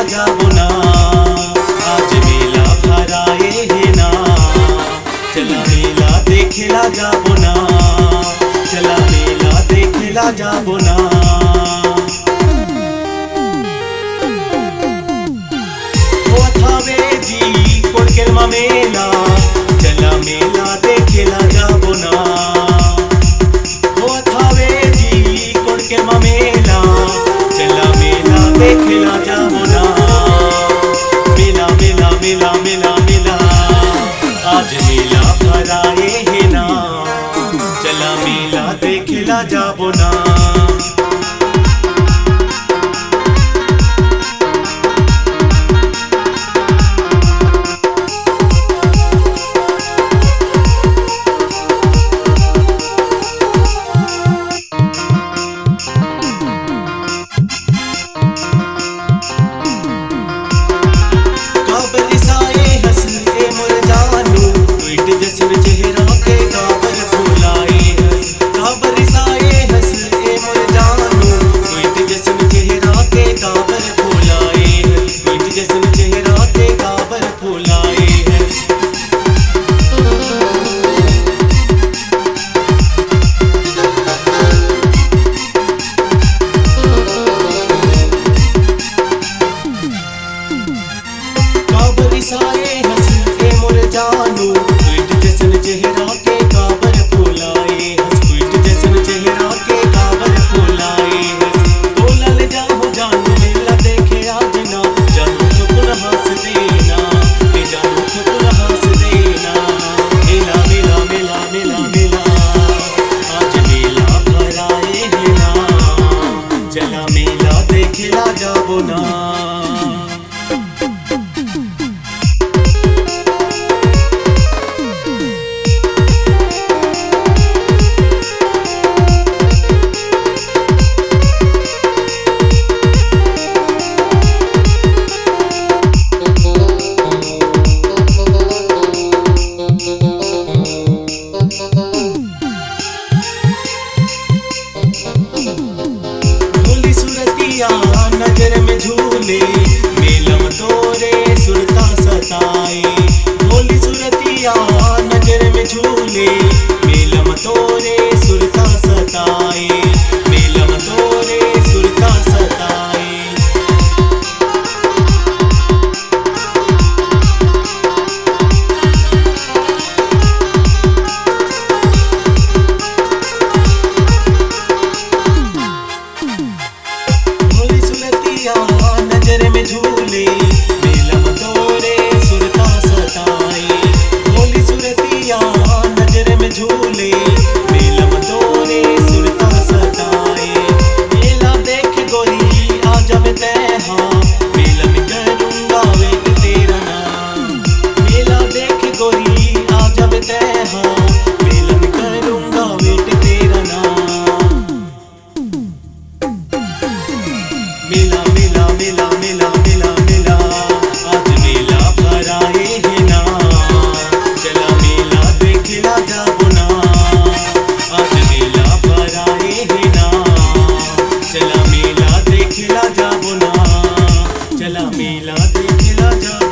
जाबो ना, आज मेला भराए है ना, चला मेला देखेला जाबो ना, चला मेला देखेला जाबो ना। जी कोड़केल मा मेला, चला मेला देखेला जाबो ना, जी कोड़केल मा मेला, चला मेला देखेला जाबो ना। मेला मेला मेला मेला मेला, आज मेला भराए है ना, चला मेला देखेला जाबो ना। नजर में झूले मेलम तोरे सुरता सताए, भोली सुरतिया नजर में झूले मेलम तोरे सुरता सताए, मेलम तोरे सुरता सताए। नजर में झूले मेलम तोरे सुरता सताए, भोली सुरतिया नजर में झूले मेलम तोरे सुरता सताए। मेला देख गोरी आ जब तैहा, मेला में करूंगा वेट तेरा नाम, मेला देख गोरी आ जब तैहा, मेला में करूंगा वेट तेरा नाम। मेला मेला मेला मेला मेला मेला, आज मेला भराए है ना, चला मेला देखेला जाबो ना, आज मेला भराए है ना, चला मेला देखेला जाबो ना, चला मेला देखेला जाबो।